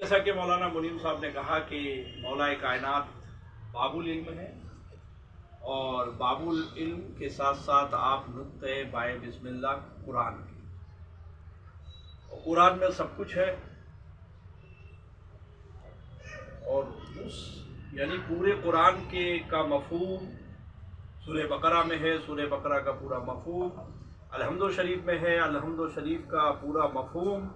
جیسا کہ مولانا منیر صاحب نے کہا کہ مولا کائنات باب العلم ہے، اور باب العلم کے ساتھ ساتھ آپ نقطۂ بائے بسم اللہ قرآن کی، اور قرآن میں سب کچھ ہے، اور اس یعنی پورے قرآن کا مفہوم سورہ بقرہ میں ہے، سورہ بقرہ کا پورا مفہوم الحمد شریف میں ہے، الحمد شریف کا پورا مفہوم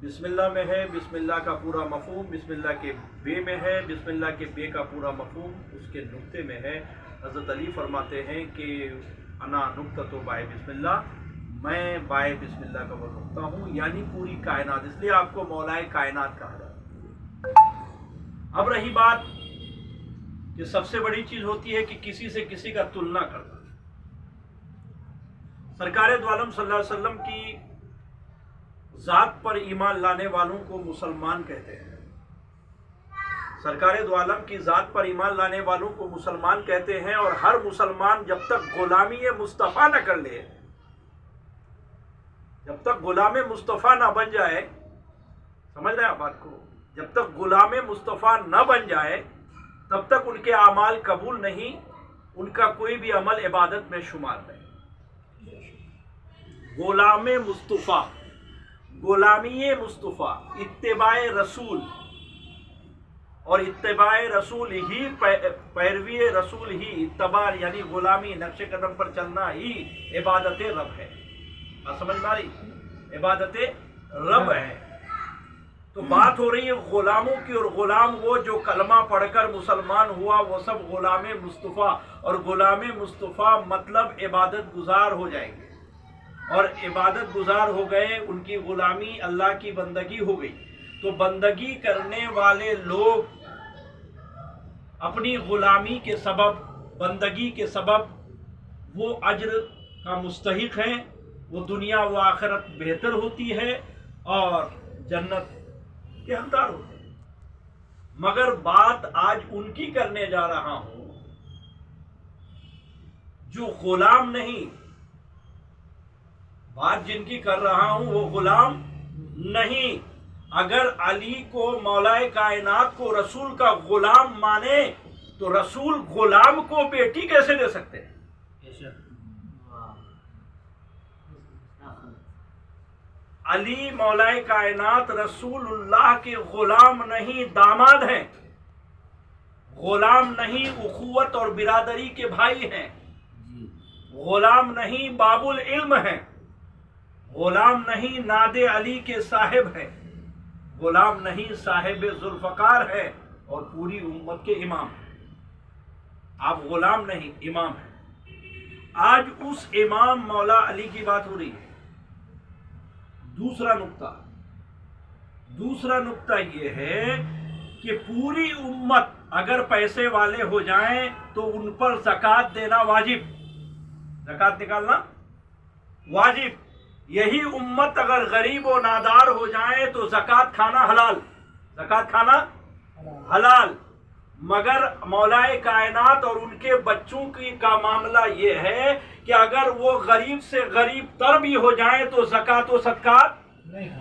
بسم اللہ میں ہے، بسم اللہ کا پورا مفہوم بسم اللہ کے بے میں ہے، بسم اللہ کے بے کا پورا مفہوم اس کے نقطے میں ہے۔ حضرت علی فرماتے ہیں کہ انا نقطۃ بائے بسم اللہ، میں بائے بسم اللہ کا وہ نقطہ ہوں، یعنی پوری کائنات، اس لیے آپ کو مولائے کائنات کہا جاتا ہے۔ اب رہی بات کہ سب سے بڑی چیز ہوتی ہے کہ کسی سے کسی کا تلنا کرنا۔ سرکار دو عالم صلی اللہ علیہ وسلم کی ذات پر ایمان لانے والوں کو مسلمان کہتے ہیں، سرکار دو عالم کی ذات پر ایمان لانے والوں کو مسلمان کہتے ہیں، اور ہر مسلمان جب تک غلامی مصطفیٰ نہ کر لے، جب تک غلام مصطفیٰ نہ بن جائے، سمجھ رہے ہیں آپ بات کو، جب تک غلام مصطفیٰ نہ بن جائے تب تک ان کے اعمال قبول نہیں، ان کا کوئی بھی عمل عبادت میں شمار نہیں۔ غلام مصطفیٰ، غلامی مصطفیٰ، اتباع رسول، اور اتباع رسول ہی، پیروی رسول ہی، اتباع یعنی غلامی، نقش قدم پر چلنا ہی عبادت رب ہے۔ سمجھ میں آ رہی؟ عبادت رب ہے۔ تو بات ہو رہی ہے غلاموں کی، اور غلام وہ جو کلمہ پڑھ کر مسلمان ہوا وہ سب غلام مصطفیٰ، اور غلام مصطفیٰ مطلب عبادت گزار ہو جائیں گے، اور عبادت گزار ہو گئے، ان کی غلامی اللہ کی بندگی ہو گئی۔ تو بندگی کرنے والے لوگ اپنی غلامی کے سبب، بندگی کے سبب وہ اجر کا مستحق ہیں، وہ دنیا و آخرت بہتر ہوتی ہے اور جنت کے حقدار ہوتے ہیں۔ مگر بات آج ان کی کرنے جا رہا ہوں جو غلام نہیں، بات جن کی کر رہا ہوں وہ غلام نہیں۔ اگر علی کو، مولائے کائنات کو رسول کا غلام مانے تو رسول غلام کو بیٹی کیسے دے سکتے ہیں؟ علی مولائے کائنات رسول اللہ کے غلام نہیں، داماد ہیں، غلام نہیں، اخوت اور برادری کے بھائی ہیں، غلام نہیں، باب العلم ہیں، غلام نہیں، ناد علی کے صاحب ہیں، غلام نہیں، صاحب ذوالفقار ہے، اور پوری امت کے امام ہیں۔ آپ غلام نہیں، امام ہیں۔ آج اس امام مولا علی کی بات ہو رہی ہے۔ دوسرا نقطہ یہ ہے کہ پوری امت اگر پیسے والے ہو جائیں تو ان پر زکوٰۃ دینا واجب، زکوٰۃ نکالنا واجب۔ یہی امت اگر غریب و نادار ہو جائیں تو زکوٰۃ کھانا حلال، زکوٰۃ کھانا حلال۔ مگر مولائے کائنات اور ان کے بچوں کا معاملہ یہ ہے کہ اگر وہ غریب سے غریب تر بھی ہو جائیں تو زکوٰۃ و صدقات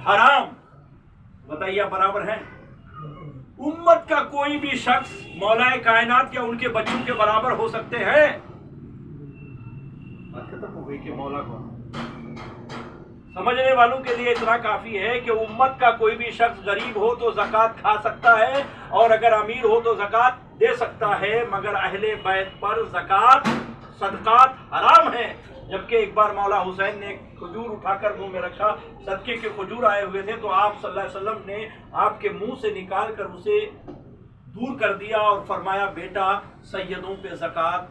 حرام۔ بتائیے برابر ہیں؟ امت کا کوئی بھی شخص مولائے کائنات یا ان کے بچوں کے برابر ہو سکتے ہیں؟ بات ختم ہو گئی کہ مولا کو سمجھنے والوں کے لیے اتنا کافی ہے کہ امت کا کوئی بھی شخص غریب ہو تو زکوٰۃ کھا سکتا ہے، اور اگر امیر ہو تو زکوٰۃ دے سکتا ہے، مگر اہل بیت پر زکوٰۃ صدقات حرام ہیں۔ جبکہ ایک بار مولا حسین نے ایک کھجور اٹھا کر منہ میں رکھا، صدقے کے کھجور آئے ہوئے تھے، تو آپ صلی اللہ علیہ وسلم نے آپ کے منہ سے نکال کر اسے دور کر دیا اور فرمایا بیٹا سیدوں پہ زکوٰۃ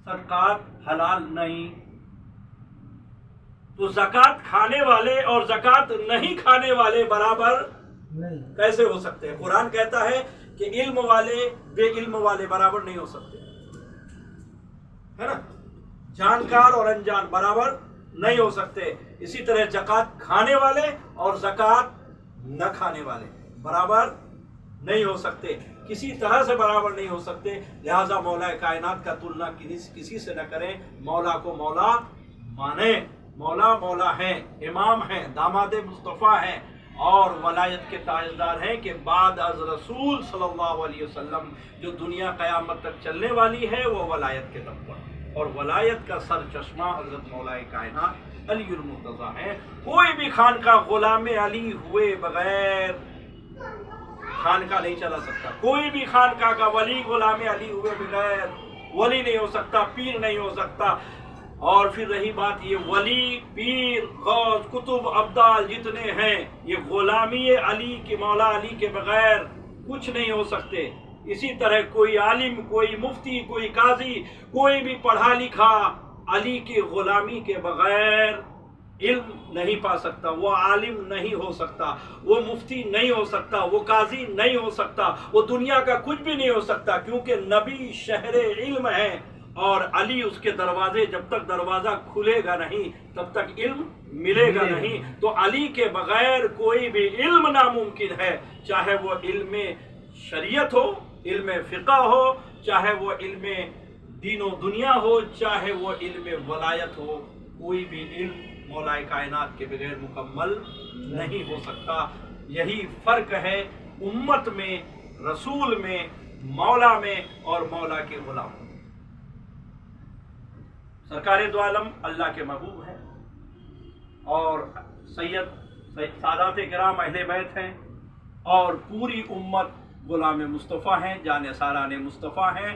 صدقات حلال نہیں۔ تو زکوٰۃ کھانے والے اور زکوٰۃ نہیں کھانے والے برابر کیسے ہو سکتے ہیں؟ قرآن کہتا ہے کہ علم والے بے علم والے برابر نہیں ہو سکتے، ہے نا؟ جانکار اور انجان برابر نہیں ہو سکتے۔ اسی طرح زکوٰۃ کھانے والے اور زکوٰۃ نہ کھانے والے برابر نہیں ہو سکتے، کسی طرح سے برابر نہیں ہو سکتے۔ لہذا مولا کائنات کا تلنا کسی سے نہ کریں، مولا کو مولا مانیں۔ مولا مولا ہیں، امام ہیں، داماد مصطفیٰ ہیں، اور ولایت کے تاجدار ہیں کہ بعد از رسول صلی اللہ علیہ وسلم جو دنیا قیامت تک چلنے والی ہے وہ ولایت کے دم پر، اور ولایت کا سر چشمہ حضرت مولا کائنات علی المرتضیٰ ہیں۔ کوئی بھی خانقاہ غلام علی ہوئے بغیر خانقاہ نہیں چلا سکتا، کوئی بھی خانقاہ کا ولی غلام علی ہوئے بغیر ولی نہیں ہو سکتا، پیر نہیں ہو سکتا۔ اور پھر رہی بات یہ ولی، پیر، غوث، کتب، ابدال جتنے ہیں یہ غلامی علی کے، مولا علی کے بغیر کچھ نہیں ہو سکتے۔ اسی طرح کوئی عالم، کوئی مفتی، کوئی قاضی، کوئی بھی پڑھا لکھا علی کی غلامی کے بغیر علم نہیں پا سکتا، وہ عالم نہیں ہو سکتا، وہ مفتی نہیں ہو سکتا، وہ قاضی نہیں ہو سکتا، وہ دنیا کا کچھ بھی نہیں ہو سکتا، کیونکہ نبی شہر علم ہے اور علی اس کے دروازے، جب تک دروازہ کھلے گا نہیں تب تک علم ملے گا نہیں۔ تو علی کے بغیر کوئی بھی علم ناممکن ہے، چاہے وہ علم شریعت ہو، علم فقہ ہو، چاہے وہ علم دین و دنیا ہو، چاہے وہ علم ولایت ہو، کوئی بھی علم مولا کائنات کے بغیر مکمل نہیں ہو سکتا۔ یہی فرق ہے امت میں، رسول میں، مولا میں اور مولا کے غلام میں۔ سرکار دو عالم اللہ کے محبوب ہیں اور سادات کرام اہل بیت ہیں، اور پوری امت غلام مصطفیٰ ہیں، جان ساران مصطفیٰ ہیں۔